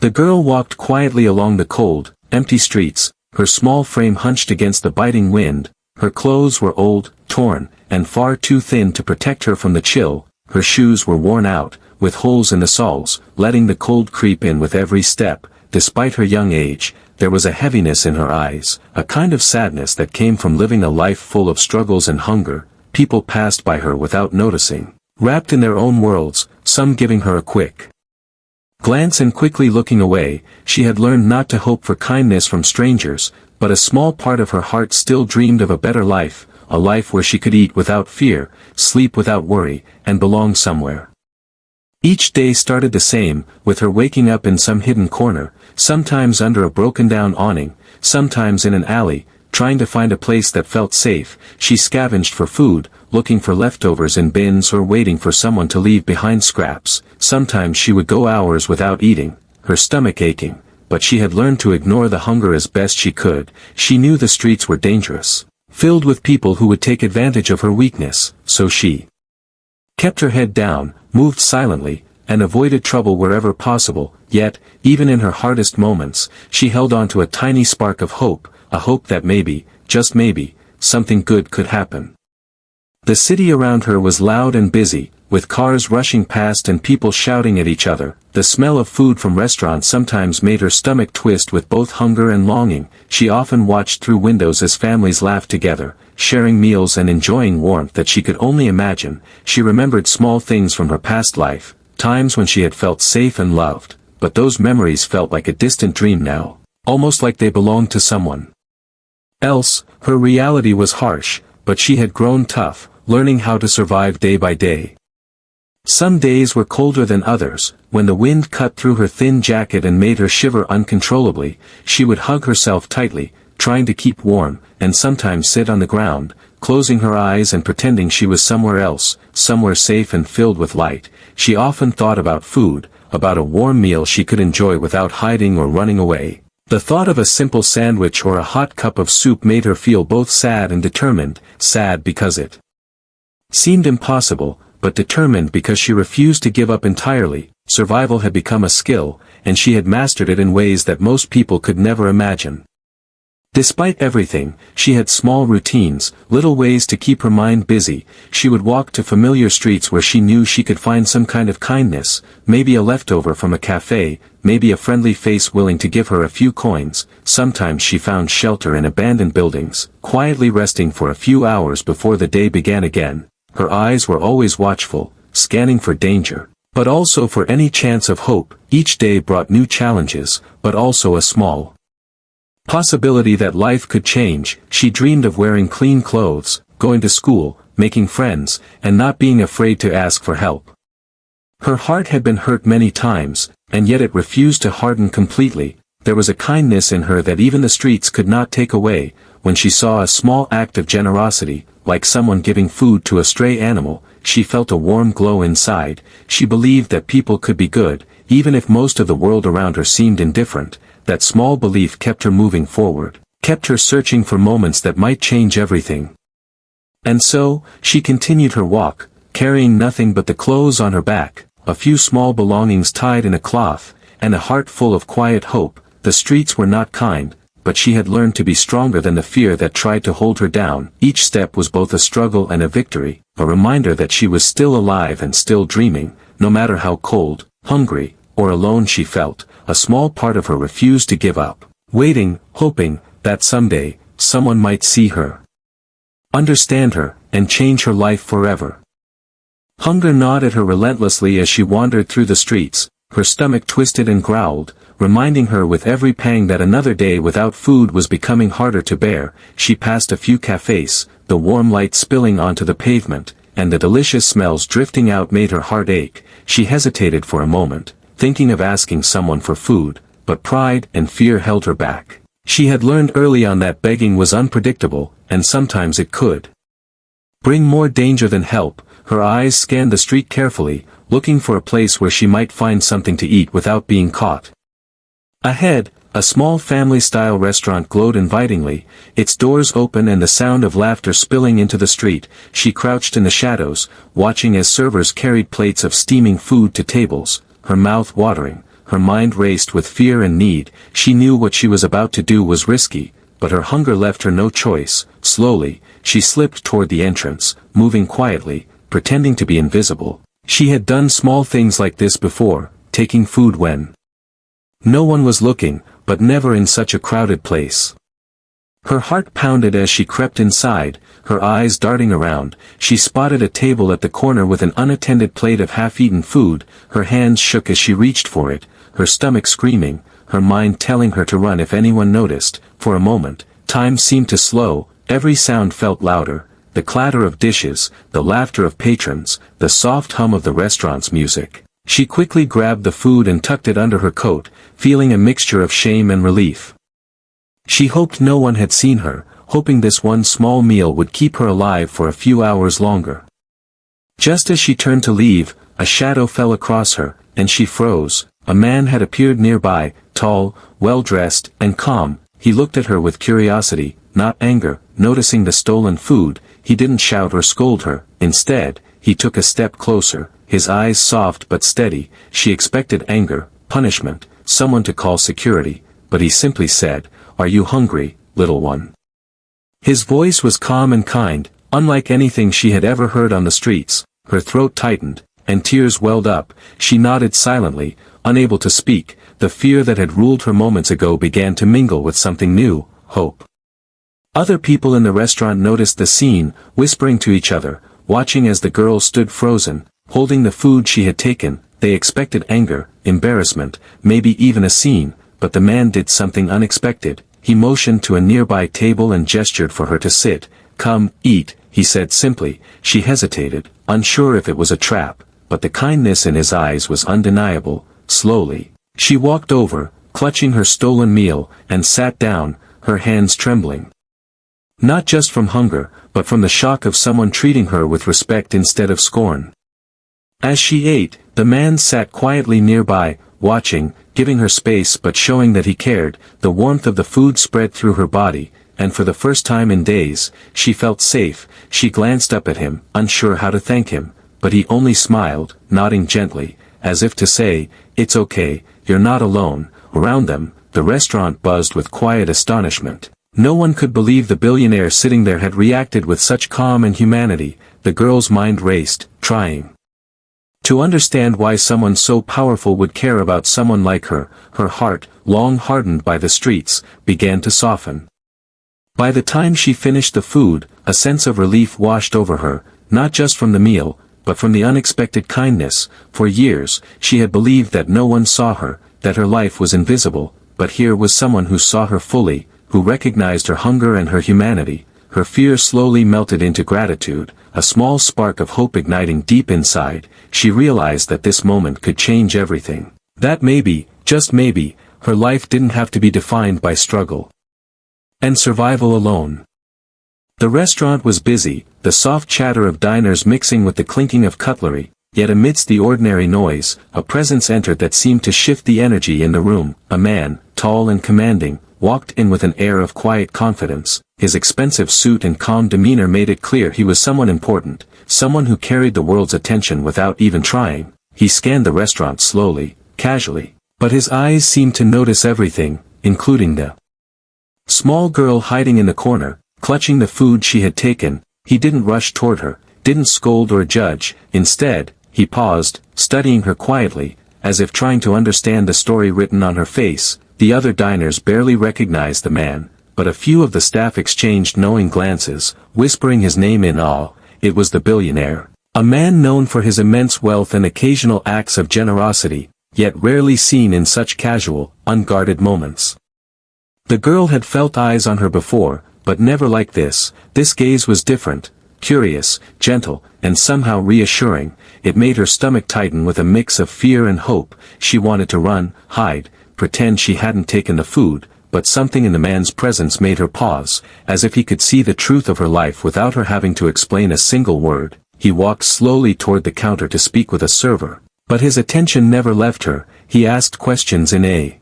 The girl walked quietly along the cold, empty streets, her small frame hunched against the biting wind. Her clothes were old, torn, and far too thin to protect her from the chill. Her shoes were worn out, with holes in the soles, letting the cold creep in with every step. Despite her young age, there was a heaviness in her eyes, a kind of sadness that came from living a life full of struggles and hunger. People passed by her without noticing, wrapped in their own worlds, some giving her a quick glance and quickly looking away. She had learned not to hope for kindness from strangers, but a small part of her heart still dreamed of a better life, a life where she could eat without fear, sleep without worry, and belong somewhere. Each day started the same, with her waking up in some hidden corner, sometimes under a broken-down awning, sometimes in an alley, trying to find a place that felt safe. She scavenged for food, looking for leftovers in bins or waiting for someone to leave behind scraps. Sometimes she would go hours without eating, her stomach aching, but she had learned to ignore the hunger as best she could. She knew the streets were dangerous, filled with people who would take advantage of her weakness, so she kept her head down, moved silently, and avoided trouble wherever possible. Yet, even in her hardest moments, she held on to a tiny spark of hope, a hope that maybe, just maybe, something good could happen. The city around her was loud and busy, with cars rushing past and people shouting at each other. The smell of food from restaurants sometimes made her stomach twist with both hunger and longing. She often watched through windows as families laughed together, sharing meals and enjoying warmth that she could only imagine. She remembered small things from her past life, times when she had felt safe and loved, but those memories felt like a distant dream now, almost like they belonged to someone else. Her reality was harsh, but she had grown tough, learning how to survive day by day. Some days were colder than others. When the wind cut through her thin jacket and made her shiver uncontrollably, she would hug herself tightly, trying to keep warm, and sometimes sit on the ground, closing her eyes and pretending she was somewhere else, somewhere safe and filled with light. She often thought about food, about a warm meal she could enjoy without hiding or running away. The thought of a simple sandwich or a hot cup of soup made her feel both sad and determined, sad because it seemed impossible, but determined because she refused to give up entirely. Survival had become a skill, and she had mastered it in ways that most people could never imagine. Despite everything, she had small routines, little ways to keep her mind busy. She would walk to familiar streets where she knew she could find some kind of kindness, maybe a leftover from a cafe, maybe a friendly face willing to give her a few coins. Sometimes she found shelter in abandoned buildings, quietly resting for a few hours before the day began again. Her eyes were always watchful, scanning for danger, but also for any chance of hope. Each day brought new challenges, but also a small possibility that life could change. She dreamed of wearing clean clothes, going to school, making friends, and not being afraid to ask for help. Her heart had been hurt many times, and yet it refused to harden completely. There was a kindness in her that even the streets could not take away. When she saw a small act of generosity, like someone giving food to a stray animal, she felt a warm glow inside. She believed that people could be good, even if most of the world around her seemed indifferent. That small belief kept her moving forward, kept her searching for moments that might change everything. And so, she continued her walk, carrying nothing but the clothes on her back, a few small belongings tied in a cloth, and a heart full of quiet hope. The streets were not kind, but she had learned to be stronger than the fear that tried to hold her down. Each step was both a struggle and a victory, a reminder that she was still alive and still dreaming. No matter how cold, hungry, or alone she felt, a small part of her refused to give up, waiting, hoping, that someday, someone might see her, understand her, and change her life forever. Hunger gnawed at her relentlessly as she wandered through the streets. Her stomach twisted and growled, reminding her with every pang that another day without food was becoming harder to bear. She passed a few cafes, the warm light spilling onto the pavement, and the delicious smells drifting out made her heart ache. She hesitated for a moment, thinking of asking someone for food, but pride and fear held her back. She had learned early on that begging was unpredictable, and sometimes it could bring more danger than help. Her eyes scanned the street carefully, looking for a place where she might find something to eat without being caught. Ahead, a small family-style restaurant glowed invitingly, its doors open and the sound of laughter spilling into the street. She crouched in the shadows, watching as servers carried plates of steaming food to tables, her mouth watering, her mind raced with fear and need. She knew what she was about to do was risky, but her hunger left her no choice. Slowly, she slipped toward the entrance, moving quietly, pretending to be invisible. She had done small things like this before, taking food when no one was looking, but never in such a crowded place. Her heart pounded as she crept inside, her eyes darting around. She spotted a table at the corner with an unattended plate of half-eaten food. Her hands shook as she reached for it, her stomach screaming, her mind telling her to run if anyone noticed. For a moment, time seemed to slow, every sound felt louder, the clatter of dishes, the laughter of patrons, the soft hum of the restaurant's music. She quickly grabbed the food and tucked it under her coat, feeling a mixture of shame and relief. She hoped no one had seen her, hoping this one small meal would keep her alive for a few hours longer. Just as she turned to leave, a shadow fell across her, and she froze. A man had appeared nearby, tall, well-dressed, and calm. He looked at her with curiosity, not anger. Noticing the stolen food, he didn't shout or scold her. Instead, he took a step closer, his eyes soft but steady. She expected anger, punishment, someone to call security, but he simply said, "Are you hungry, little one?" His voice was calm and kind, unlike anything she had ever heard on the streets. Her throat tightened, and tears welled up. She nodded silently, unable to speak. The fear that had ruled her moments ago began to mingle with something new, hope. Other people in the restaurant noticed the scene, whispering to each other, watching as the girl stood frozen, holding the food she had taken. They expected anger, embarrassment, maybe even a scene. But the man did something unexpected. He motioned to a nearby table and gestured for her to sit. "Come, eat," he said simply. She hesitated, unsure if it was a trap, but the kindness in his eyes was undeniable. Slowly, she walked over, clutching her stolen meal, and sat down, her hands trembling. Not just from hunger, but from the shock of someone treating her with respect instead of scorn. As she ate, the man sat quietly nearby, watching, giving her space but showing that he cared. The warmth of the food spread through her body, and for the first time in days, she felt safe. She glanced up at him, unsure how to thank him, but he only smiled, nodding gently, as if to say, "It's okay, you're not alone." Around them, the restaurant buzzed with quiet astonishment. No one could believe the billionaire sitting there had reacted with such calm and humanity. The girl's mind raced, trying to understand why someone so powerful would care about someone like her. Her heart, long hardened by the streets, began to soften. By the time she finished the food, a sense of relief washed over her, not just from the meal, but from the unexpected kindness. For years, she had believed that no one saw her, that her life was invisible, but here was someone who saw her fully, who recognized her hunger and her humanity. Her fear slowly melted into gratitude, a small spark of hope igniting deep inside. She realized that this moment could change everything. That maybe, just maybe, her life didn't have to be defined by struggle and survival alone. The restaurant was busy, the soft chatter of diners mixing with the clinking of cutlery, yet amidst the ordinary noise, a presence entered that seemed to shift the energy in the room. A man, tall and commanding, walked in with an air of quiet confidence. His expensive suit and calm demeanor made it clear he was someone important, someone who carried the world's attention without even trying. He scanned the restaurant slowly, casually, but his eyes seemed to notice everything, including the small girl hiding in the corner, clutching the food she had taken. He didn't rush toward her, didn't scold or judge. Instead, he paused, studying her quietly, as if trying to understand the story written on her face. The other diners barely recognized the man, but a few of the staff exchanged knowing glances, whispering his name in awe. It was the billionaire, a man known for his immense wealth and occasional acts of generosity, yet rarely seen in such casual, unguarded moments. The girl had felt eyes on her before, but never like this. This gaze was different, curious, gentle, and somehow reassuring. It made her stomach tighten with a mix of fear and hope. She wanted to run, hide, pretend she hadn't taken the food, but something in the man's presence made her pause, as if he could see the truth of her life without her having to explain a single word. He walked slowly toward the counter to speak with a server, but his attention never left her. He asked questions in a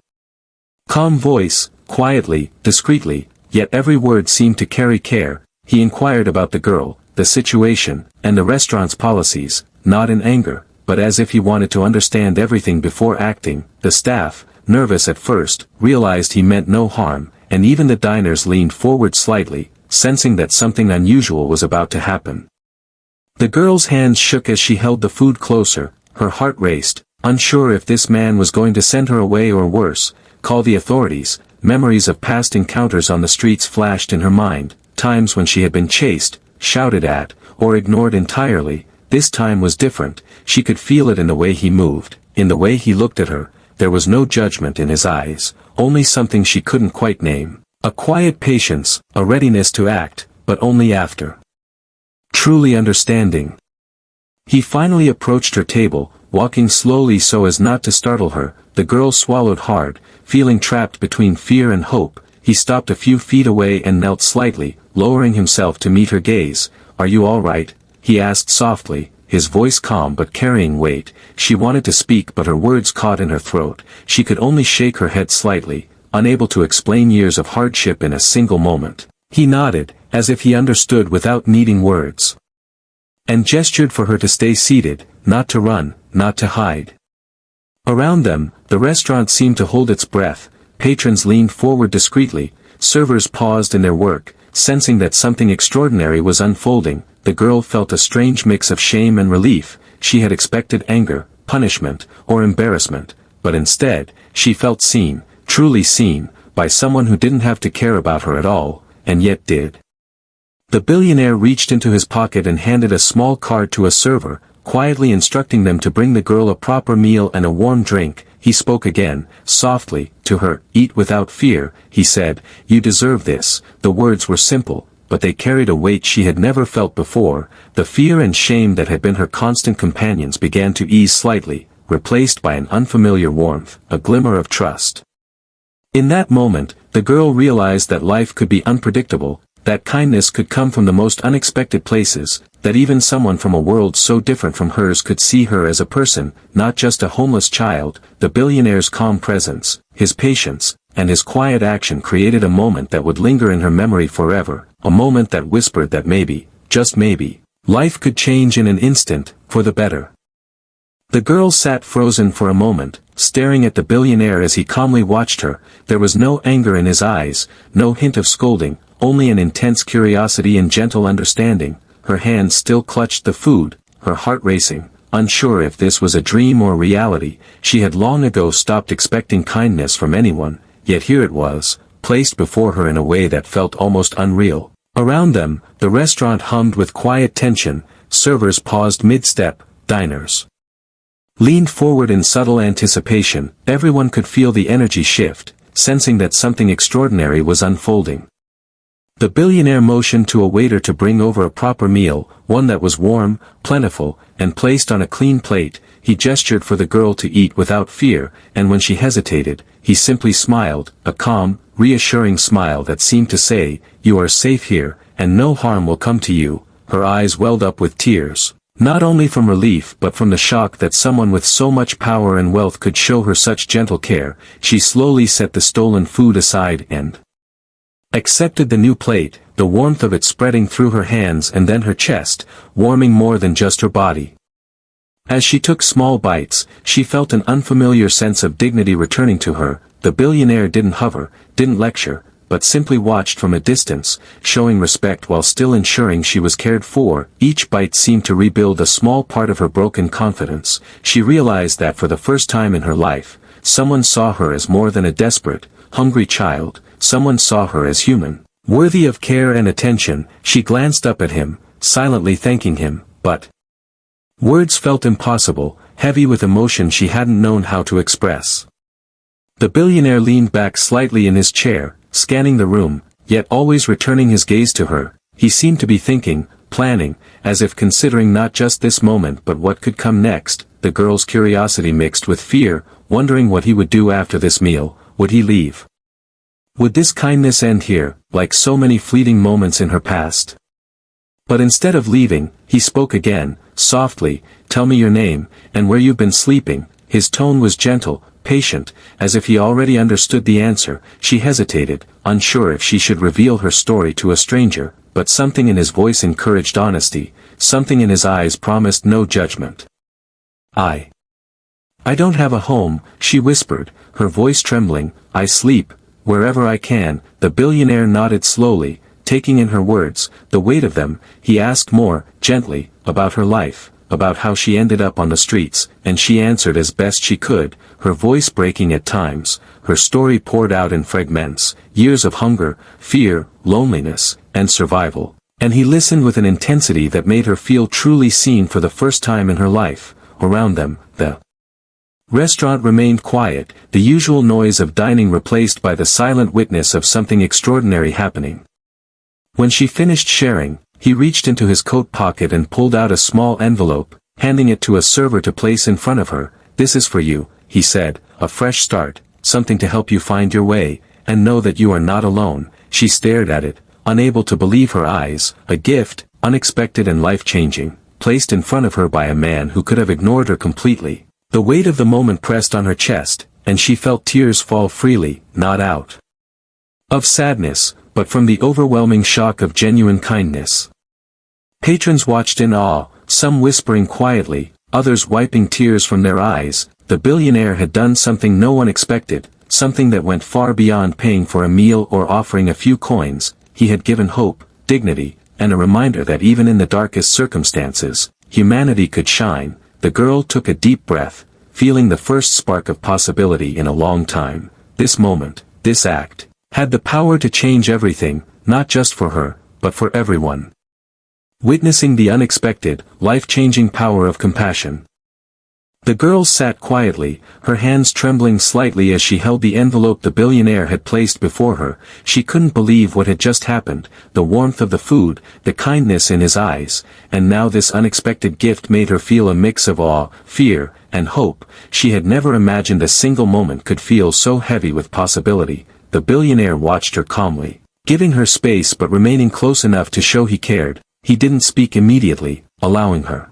calm voice, quietly, discreetly, yet every word seemed to carry care. He inquired about the girl, the situation, and the restaurant's policies, not in anger, but as if he wanted to understand everything before acting. The staff, nervous at first, realized he meant no harm, and even the diners leaned forward slightly, sensing that something unusual was about to happen. The girl's hands shook as she held the food closer, her heart raced, unsure if this man was going to send her away or worse, call the authorities. Memories of past encounters on the streets flashed in her mind, times when she had been chased, shouted at, or ignored entirely. This time was different. She could feel it in the way he moved, in the way he looked at her. There was no judgment in his eyes, only something she couldn't quite name. A quiet patience, a readiness to act, but only after truly understanding. He finally approached her table, walking slowly so as not to startle her. The girl swallowed hard, feeling trapped between fear and hope. He stopped a few feet away and knelt slightly, lowering himself to meet her gaze. "Are you all right?" he asked softly, his voice calm but carrying weight. She wanted to speak but her words caught in her throat. She could only shake her head slightly, unable to explain years of hardship in a single moment. He nodded, as if he understood without needing words, and gestured for her to stay seated, not to run, not to hide. Around them, the restaurant seemed to hold its breath. Patrons leaned forward discreetly, servers paused in their work, sensing that something extraordinary was unfolding. The girl felt a strange mix of shame and relief. She had expected anger, punishment, or embarrassment, but instead, she felt seen, truly seen, by someone who didn't have to care about her at all, and yet did. The billionaire reached into his pocket and handed a small card to a server, quietly instructing them to bring the girl a proper meal and a warm drink. He spoke again, softly, to her. "Eat without fear," he said. "You deserve this." The words were simple, but they carried a weight she had never felt before. The fear and shame that had been her constant companions began to ease slightly, replaced by an unfamiliar warmth, a glimmer of trust. In that moment, the girl realized that life could be unpredictable, that kindness could come from the most unexpected places, that even someone from a world so different from hers could see her as a person, not just a homeless child. The billionaire's calm presence, his patience, and his quiet action created a moment that would linger in her memory forever, a moment that whispered that maybe, just maybe, life could change in an instant, for the better. The girl sat frozen for a moment, staring at the billionaire as he calmly watched her. There was no anger in his eyes, no hint of scolding, only an intense curiosity and gentle understanding. Her hands still clutched the food, her heart racing, unsure if this was a dream or reality. She had long ago stopped expecting kindness from anyone, yet here it was, placed before her in a way that felt almost unreal. Around them, the restaurant hummed with quiet tension. Servers paused mid-step, diners leaned forward in subtle anticipation. Everyone could feel the energy shift, sensing that something extraordinary was unfolding. The billionaire motioned to a waiter to bring over a proper meal, one that was warm, plentiful, and placed on a clean plate. He gestured for the girl to eat without fear, and when she hesitated, he simply smiled, a calm, reassuring smile that seemed to say, "You are safe here, and no harm will come to you." Her eyes welled up with tears, not only from relief but from the shock that someone with so much power and wealth could show her such gentle care. She slowly set the stolen food aside and accepted the new plate, the warmth of it spreading through her hands and then her chest, warming more than just her body. As she took small bites, she felt an unfamiliar sense of dignity returning to her. The billionaire didn't hover, didn't lecture, but simply watched from a distance, showing respect while still ensuring she was cared for. Each bite seemed to rebuild a small part of her broken confidence. She realized that for the first time in her life, someone saw her as more than a desperate, hungry child. Someone saw her as human, worthy of care and attention. She glanced up at him, silently thanking him, but words felt impossible, heavy with emotion she hadn't known how to express. The billionaire leaned back slightly in his chair, scanning the room, yet always returning his gaze to her. He seemed to be thinking, planning, as if considering not just this moment but what could come next. The girl's curiosity mixed with fear, wondering what he would do after this meal. Would he leave? Would this kindness end here, like so many fleeting moments in her past? But instead of leaving, he spoke again, softly. "Tell me your name, and where you've been sleeping." His tone was gentle, patient, as if he already understood the answer. She hesitated, unsure if she should reveal her story to a stranger, but something in his voice encouraged honesty, something in his eyes promised no judgment. I don't have a home, she whispered, her voice trembling. I sleep, wherever I can. The billionaire nodded slowly, taking in her words, the weight of them. He asked more, gently, about her life, about how she ended up on the streets, and she answered as best she could, her voice breaking at times. Her story poured out in fragments, years of hunger, fear, loneliness, and survival. And he listened with an intensity that made her feel truly seen for the first time in her life. Around them, the restaurant remained quiet, the usual noise of dining replaced by the silent witness of something extraordinary happening. When she finished sharing, he reached into his coat pocket and pulled out a small envelope, handing it to a server to place in front of her. This is for you, he said, a fresh start, something to help you find your way, and know that you are not alone. She stared at it, unable to believe her eyes, a gift, unexpected and life-changing, placed in front of her by a man who could have ignored her completely. The weight of the moment pressed on her chest, and she felt tears fall freely, not out of sadness, but from the overwhelming shock of genuine kindness. Patrons watched in awe, some whispering quietly, others wiping tears from their eyes. The billionaire had done something no one expected, something that went far beyond paying for a meal or offering a few coins. He had given hope, dignity, and a reminder that even in the darkest circumstances, humanity could shine. The girl took a deep breath, feeling the first spark of possibility in a long time. This moment, this act, had the power to change everything, not just for her, but for everyone. Witnessing the unexpected, life-changing power of compassion. The girl sat quietly, her hands trembling slightly as she held the envelope the billionaire had placed before her. She couldn't believe what had just happened, the warmth of the food, the kindness in his eyes, and now this unexpected gift made her feel a mix of awe, fear, and hope. She had never imagined a single moment could feel so heavy with possibility. The billionaire watched her calmly, giving her space but remaining close enough to show he cared. He didn't speak immediately, allowing her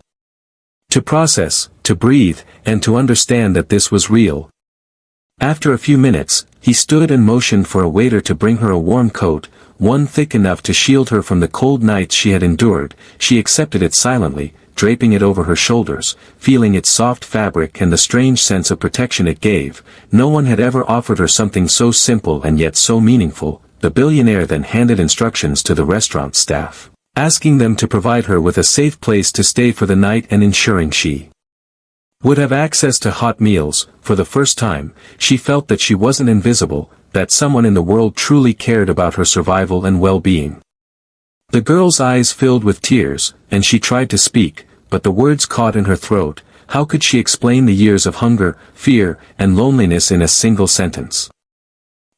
to process, to breathe, and to understand that this was real. After a few minutes, he stood and motioned for a waiter to bring her a warm coat, one thick enough to shield her from the cold nights she had endured. She accepted it silently, draping it over her shoulders, feeling its soft fabric and the strange sense of protection it gave. No one had ever offered her something so simple and yet so meaningful. The billionaire then handed instructions to the restaurant staff, asking them to provide her with a safe place to stay for the night and ensuring she would have access to hot meals. For the first time, she felt that she wasn't invisible, that someone in the world truly cared about her survival and well-being. The girl's eyes filled with tears, and she tried to speak, but the words caught in her throat. How could she explain the years of hunger, fear, and loneliness in a single sentence?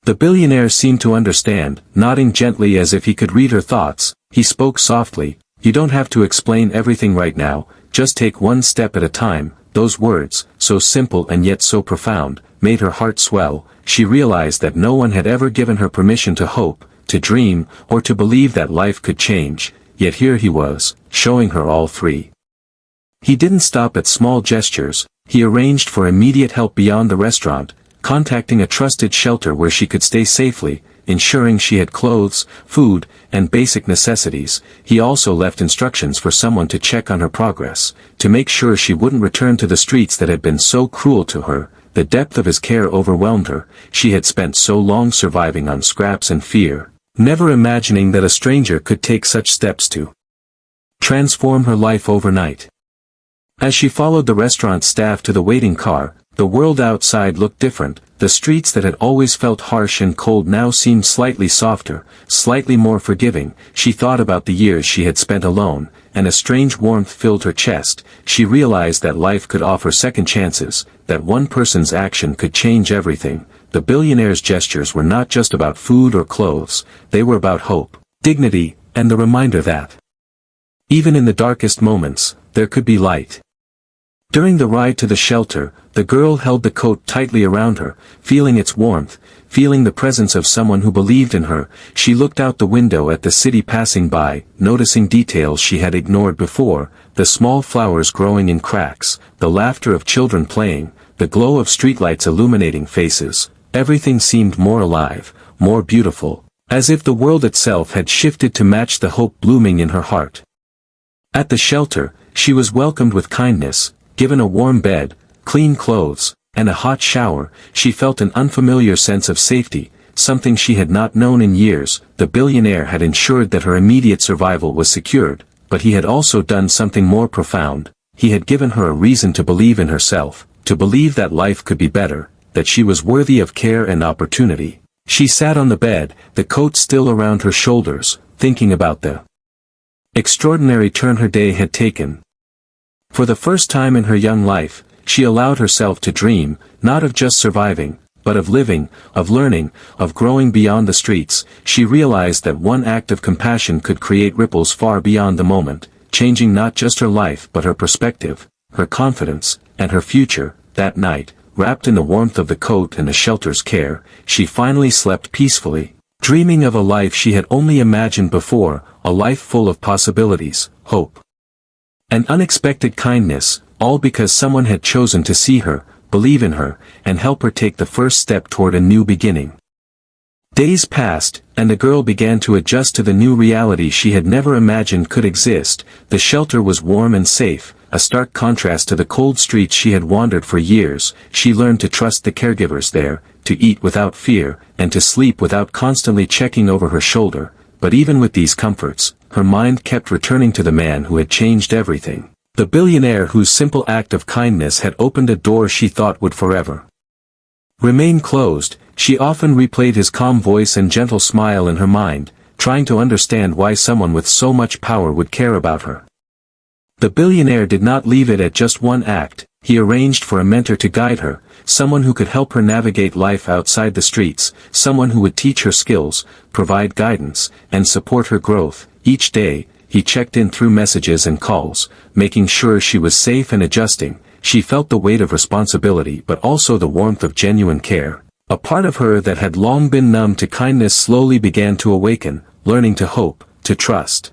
The billionaire seemed to understand, nodding gently as if he could read her thoughts. He spoke softly, "You don't have to explain everything right now, just take one step at a time." Those words, so simple and yet so profound, made her heart swell. She realized that no one had ever given her permission to hope, to dream, or to believe that life could change, yet here he was, showing her all three. He didn't stop at small gestures. He arranged for immediate help beyond the restaurant, contacting a trusted shelter where she could stay safely, ensuring she had clothes, food, and basic necessities. He also left instructions for someone to check on her progress, to make sure she wouldn't return to the streets that had been so cruel to her. The depth of his care overwhelmed her. She had spent so long surviving on scraps and fear, never imagining that a stranger could take such steps to transform her life overnight. As she followed the restaurant staff to the waiting car, the world outside looked different. The streets that had always felt harsh and cold now seemed slightly softer, slightly more forgiving. She thought about the years she had spent alone, and a strange warmth filled her chest. She realized that life could offer second chances, that one person's action could change everything. The billionaire's gestures were not just about food or clothes, they were about hope, dignity, and the reminder that even in the darkest moments, there could be light. During the ride to the shelter, the girl held the coat tightly around her, feeling its warmth, feeling the presence of someone who believed in her. She looked out the window at the city passing by, noticing details she had ignored before, the small flowers growing in cracks, the laughter of children playing, the glow of streetlights illuminating faces. Everything seemed more alive, more beautiful, as if the world itself had shifted to match the hope blooming in her heart. At the shelter, she was welcomed with kindness, Given a warm bed, clean clothes, and a hot shower, she felt an unfamiliar sense of safety, something she had not known in years. The billionaire had ensured that her immediate survival was secured, but he had also done something more profound. He had given her a reason to believe in herself, to believe that life could be better, that she was worthy of care and opportunity. She sat on the bed, the coat still around her shoulders, thinking about the extraordinary turn her day had taken. For the first time in her young life, she allowed herself to dream, not of just surviving, but of living, of learning, of growing beyond the streets. She realized that one act of compassion could create ripples far beyond the moment, changing not just her life but her perspective, her confidence, and her future. That night, wrapped in the warmth of the coat and the shelter's care, she finally slept peacefully, dreaming of a life she had only imagined before, a life full of possibilities, hope, and unexpected kindness, all because someone had chosen to see her, believe in her, and help her take the first step toward a new beginning. Days passed, and the girl began to adjust to the new reality she had never imagined could exist. The shelter was warm and safe, a stark contrast to the cold streets she had wandered for years. She learned to trust the caregivers there, to eat without fear, and to sleep without constantly checking over her shoulder. But even with these comforts, her mind kept returning to the man who had changed everything. The billionaire whose simple act of kindness had opened a door she thought would forever remain closed. She often replayed his calm voice and gentle smile in her mind, trying to understand why someone with so much power would care about her. The billionaire did not leave it at just one act. He arranged for a mentor to guide her, someone who could help her navigate life outside the streets, someone who would teach her skills, provide guidance, and support her growth. Each day, he checked in through messages and calls, making sure she was safe and adjusting. She felt the weight of responsibility but also the warmth of genuine care. A part of her that had long been numb to kindness slowly began to awaken, learning to hope, to trust,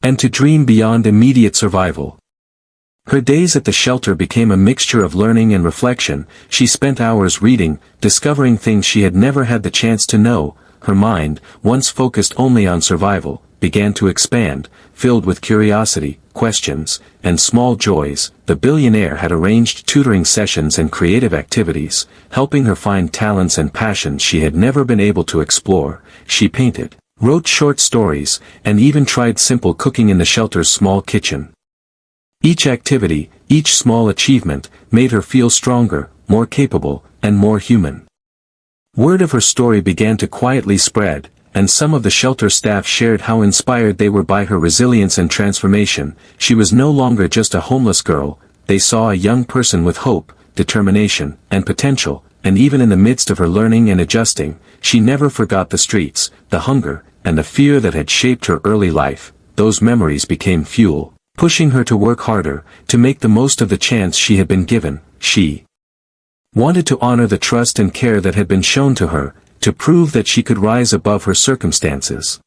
and to dream beyond immediate survival. Her days at the shelter became a mixture of learning and reflection. She spent hours reading, discovering things she had never had the chance to know. Her mind, once focused only on survival, began to expand, filled with curiosity, questions, and small joys. The billionaire had arranged tutoring sessions and creative activities, helping her find talents and passions she had never been able to explore. She painted, wrote short stories, and even tried simple cooking in the shelter's small kitchen. Each activity, each small achievement, made her feel stronger, more capable, and more human. Word of her story began to quietly spread, and some of the shelter staff shared how inspired they were by her resilience and transformation. She was no longer just a homeless girl. They saw a young person with hope, determination, and potential, and even in the midst of her learning and adjusting, she never forgot the streets, the hunger, and the fear that had shaped her early life. Those memories became fuel, pushing her to work harder, to make the most of the chance she had been given. She wanted to honor the trust and care that had been shown to her, to prove that she could rise above her circumstances.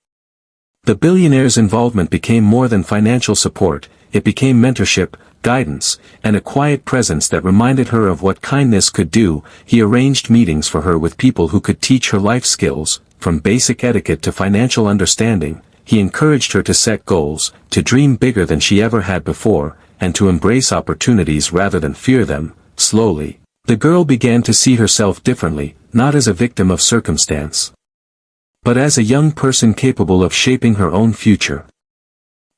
The billionaire's involvement became more than financial support. It became mentorship, guidance, and a quiet presence that reminded her of what kindness could do. He arranged meetings for her with people who could teach her life skills, from basic etiquette to financial understanding. He encouraged her to set goals, to dream bigger than she ever had before, and to embrace opportunities rather than fear them. Slowly, the girl began to see herself differently, not as a victim of circumstance, but as a young person capable of shaping her own future.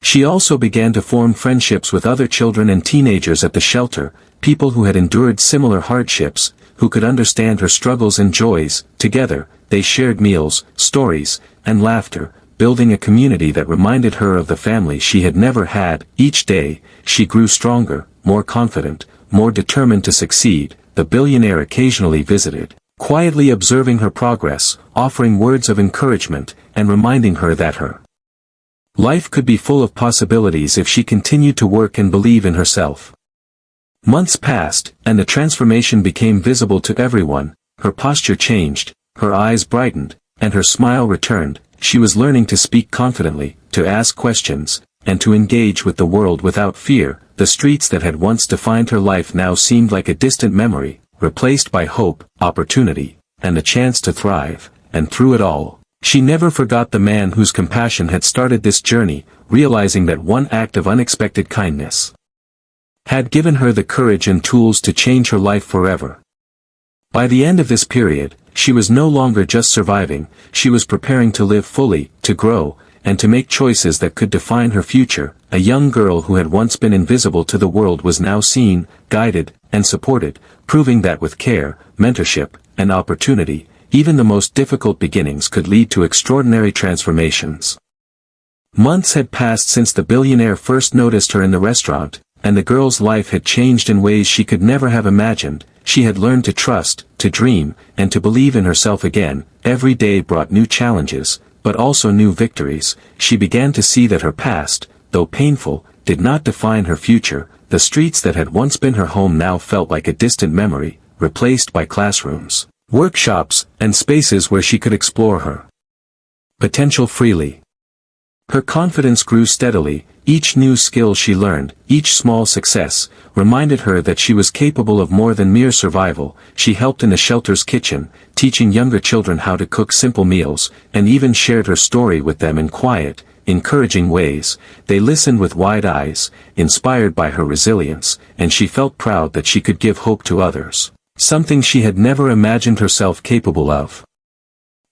She also began to form friendships with other children and teenagers at the shelter, people who had endured similar hardships, who could understand her struggles and joys. Together, they shared meals, stories, and laughter, building a community that reminded her of the family she had never had. Each day, she grew stronger, more confident, more determined to succeed. The billionaire occasionally visited, quietly observing her progress, offering words of encouragement, and reminding her that her life could be full of possibilities if she continued to work and believe in herself. Months passed, and the transformation became visible to everyone. Her posture changed, her eyes brightened, and her smile returned. She was learning to speak confidently, to ask questions, and to engage with the world without fear. The streets that had once defined her life now seemed like a distant memory, replaced by hope, opportunity, and the chance to thrive. And through it all, she never forgot the man whose compassion had started this journey, realizing that one act of unexpected kindness had given her the courage and tools to change her life forever. By the end of this period, she was no longer just surviving, she was preparing to live fully, to grow, and to make choices that could define her future. A young girl who had once been invisible to the world was now seen, guided, and supported, proving that with care, mentorship, and opportunity, even the most difficult beginnings could lead to extraordinary transformations. Months had passed since the billionaire first noticed her in the restaurant, and the girl's life had changed in ways she could never have imagined. She had learned to trust, to dream, and to believe in herself again. Every day brought new challenges, but also new victories. She began to see that her past, though painful, did not define her future. The streets that had once been her home now felt like a distant memory, replaced by classrooms, workshops, and spaces where she could explore her potential freely. Her confidence grew steadily. Each new skill she learned, each small success, reminded her that she was capable of more than mere survival. She helped in the shelter's kitchen, teaching younger children how to cook simple meals, and even shared her story with them in quiet, encouraging ways. They listened with wide eyes, inspired by her resilience, and she felt proud that she could give hope to others, something she had never imagined herself capable of.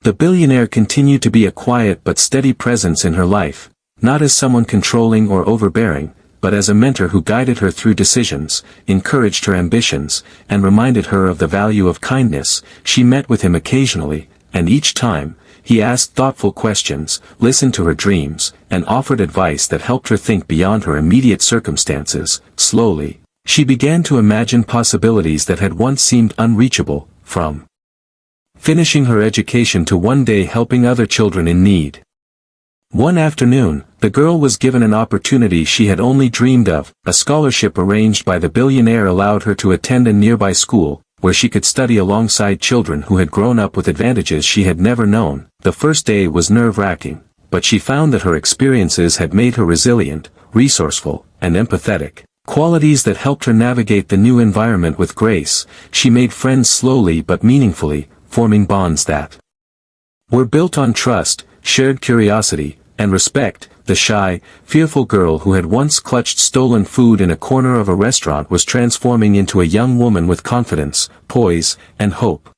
The billionaire continued to be a quiet but steady presence in her life, not as someone controlling or overbearing, but as a mentor who guided her through decisions, encouraged her ambitions, and reminded her of the value of kindness. She met with him occasionally, and each time, he asked thoughtful questions, listened to her dreams, and offered advice that helped her think beyond her immediate circumstances. Slowly, she began to imagine possibilities that had once seemed unreachable, from finishing her education to one day helping other children in need. One afternoon, the girl was given an opportunity she had only dreamed of. A scholarship arranged by the billionaire allowed her to attend a nearby school, where she could study alongside children who had grown up with advantages she had never known. The first day was nerve-wracking, but she found that her experiences had made her resilient, resourceful, and empathetic, qualities that helped her navigate the new environment with grace. She made friends slowly but meaningfully, forming bonds that were built on trust, shared curiosity, and respect. The shy, fearful girl who had once clutched stolen food in a corner of a restaurant was transforming into a young woman with confidence, poise, and hope.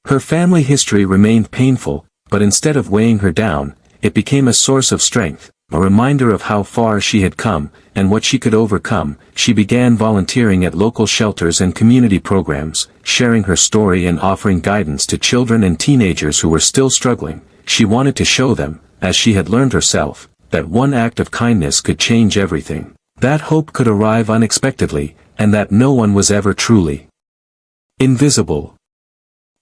Her family history remained painful, but instead of weighing her down, it became a source of strength, a reminder of how far she had come, and what she could overcome. She began volunteering at local shelters and community programs, sharing her story and offering guidance to children and teenagers who were still struggling. She wanted to show them, as she had learned herself, that one act of kindness could change everything, that hope could arrive unexpectedly, and that no one was ever truly invisible.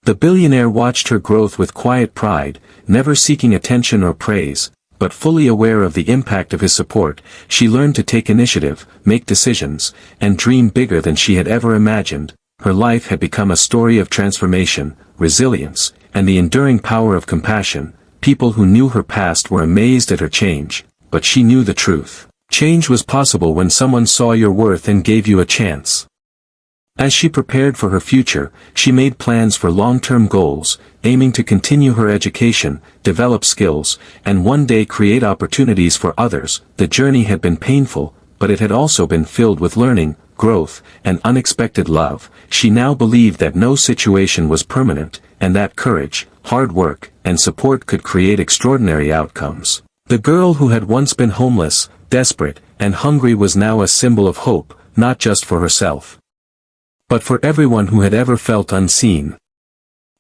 The billionaire watched her growth with quiet pride, never seeking attention or praise, but fully aware of the impact of his support. She learned to take initiative, make decisions, and dream bigger than she had ever imagined. Her life had become a story of transformation, resilience, and the enduring power of compassion. People who knew her past were amazed at her change, but she knew the truth. Change was possible when someone saw your worth and gave you a chance. As she prepared for her future, she made plans for long-term goals, aiming to continue her education, develop skills, and one day create opportunities for others. The journey had been painful, but it had also been filled with learning, growth, and unexpected love. She now believed that no situation was permanent, and that courage, hard work, and support could create extraordinary outcomes. The girl who had once been homeless, desperate, and hungry was now a symbol of hope, not just for herself, but for everyone who had ever felt unseen.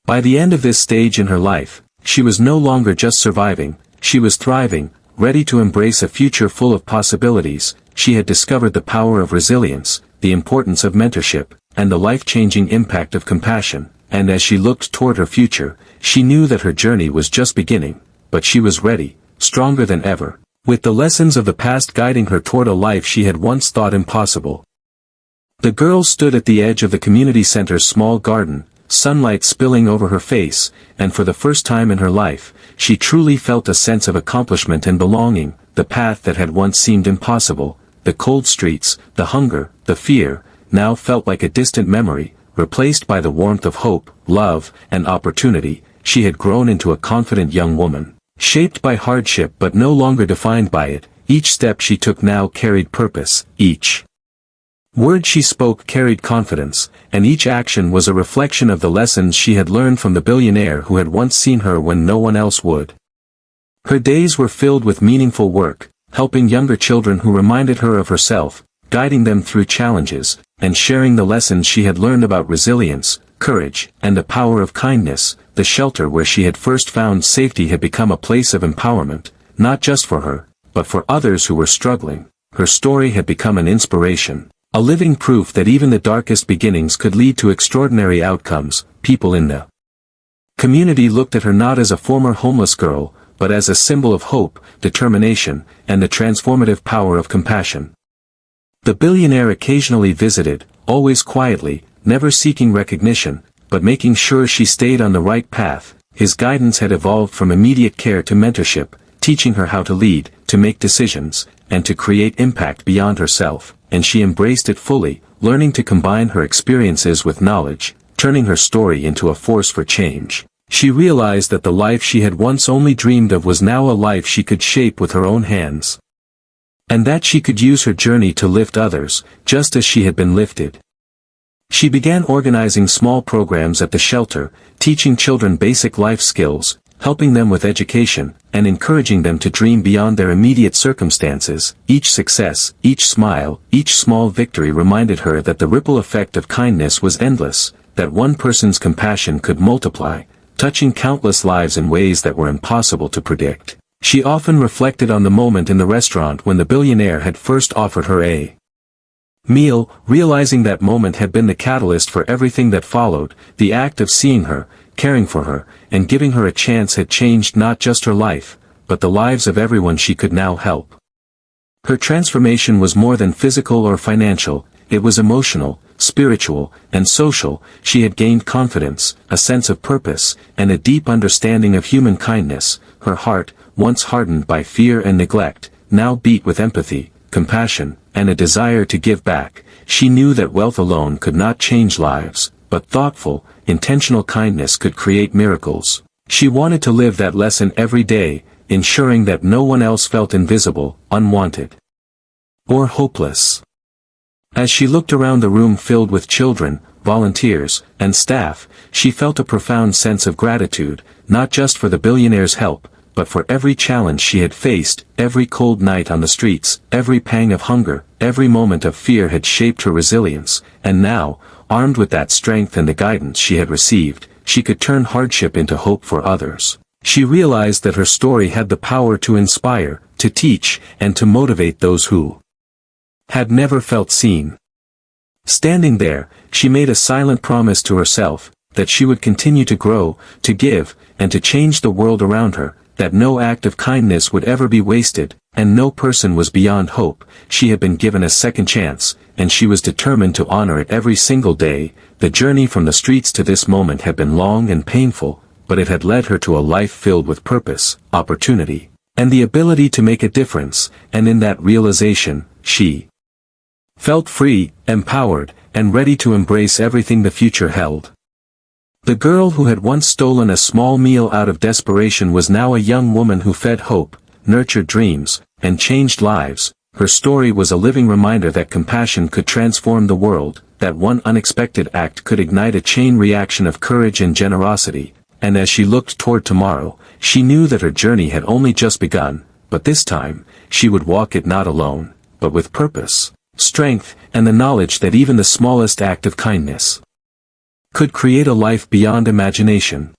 By the end of this stage in her life, she was no longer just surviving, she was thriving, ready to embrace a future full of possibilities. She had discovered the power of resilience, the importance of mentorship, and the life-changing impact of compassion, and as she looked toward her future, she knew that her journey was just beginning, but she was ready, stronger than ever, with the lessons of the past guiding her toward a life she had once thought impossible. The girl stood at the edge of the community center's small garden, sunlight spilling over her face, and for the first time in her life, she truly felt a sense of accomplishment and belonging. The path that had once seemed impossible, the cold streets, the hunger, the fear, now felt like a distant memory, replaced by the warmth of hope, love, and opportunity. She had grown into a confident young woman, shaped by hardship but no longer defined by it. Each step she took now carried purpose, each Words she spoke carried confidence, and each action was a reflection of the lessons she had learned from the billionaire who had once seen her when no one else would. Her days were filled with meaningful work, helping younger children who reminded her of herself, guiding them through challenges, and sharing the lessons she had learned about resilience, courage, and the power of kindness. The shelter where she had first found safety had become a place of empowerment, not just for her, but for others who were struggling. Her story had become an inspiration, a living proof that even the darkest beginnings could lead to extraordinary outcomes. People in the community looked at her not as a former homeless girl, but as a symbol of hope, determination, and the transformative power of compassion. The billionaire occasionally visited, always quietly, never seeking recognition, but making sure she stayed on the right path. His guidance had evolved from immediate care to mentorship, teaching her how to lead, to make decisions, and to create impact beyond herself, and she embraced it fully, learning to combine her experiences with knowledge, turning her story into a force for change. She realized that the life she had once only dreamed of was now a life she could shape with her own hands. And that she could use her journey to lift others, just as she had been lifted. She began organizing small programs at the shelter, teaching children basic life skills, helping them with education, and encouraging them to dream beyond their immediate circumstances. Each success, each smile, each small victory reminded her that the ripple effect of kindness was endless, that one person's compassion could multiply, touching countless lives in ways that were impossible to predict. She often reflected on the moment in the restaurant when the billionaire had first offered her a meal, realizing that moment had been the catalyst for everything that followed. The act of seeing her, caring for her, and giving her a chance had changed not just her life, but the lives of everyone she could now help. Her transformation was more than physical or financial, it was emotional, spiritual, and social. She had gained confidence, a sense of purpose, and a deep understanding of human kindness. Her heart, once hardened by fear and neglect, now beat with empathy, compassion, and a desire to give back. She knew that wealth alone could not change lives, but thoughtful, intentional kindness could create miracles. She wanted to live that lesson every day, ensuring that no one else felt invisible, unwanted, or hopeless. As she looked around the room filled with children, volunteers, and staff, she felt a profound sense of gratitude, not just for the billionaire's help, but for every challenge she had faced. Every cold night on the streets, every pang of hunger, every moment of fear had shaped her resilience, and now, armed with that strength and the guidance she had received, she could turn hardship into hope for others. She realized that her story had the power to inspire, to teach, and to motivate those who had never felt seen. Standing there, she made a silent promise to herself, that she would continue to grow, to give, and to change the world around her, that no act of kindness would ever be wasted, and no person was beyond hope. She had been given a second chance, and she was determined to honor it every single day. The journey from the streets to this moment had been long and painful, but it had led her to a life filled with purpose, opportunity, and the ability to make a difference, and in that realization, she felt free, empowered, and ready to embrace everything the future held. The girl who had once stolen a small meal out of desperation was now a young woman who fed hope, nurtured dreams, and changed lives. Her story was a living reminder that compassion could transform the world, that one unexpected act could ignite a chain reaction of courage and generosity, and as she looked toward tomorrow, she knew that her journey had only just begun, but this time, she would walk it not alone, but with purpose, strength, and the knowledge that even the smallest act of kindness could create a life beyond imagination.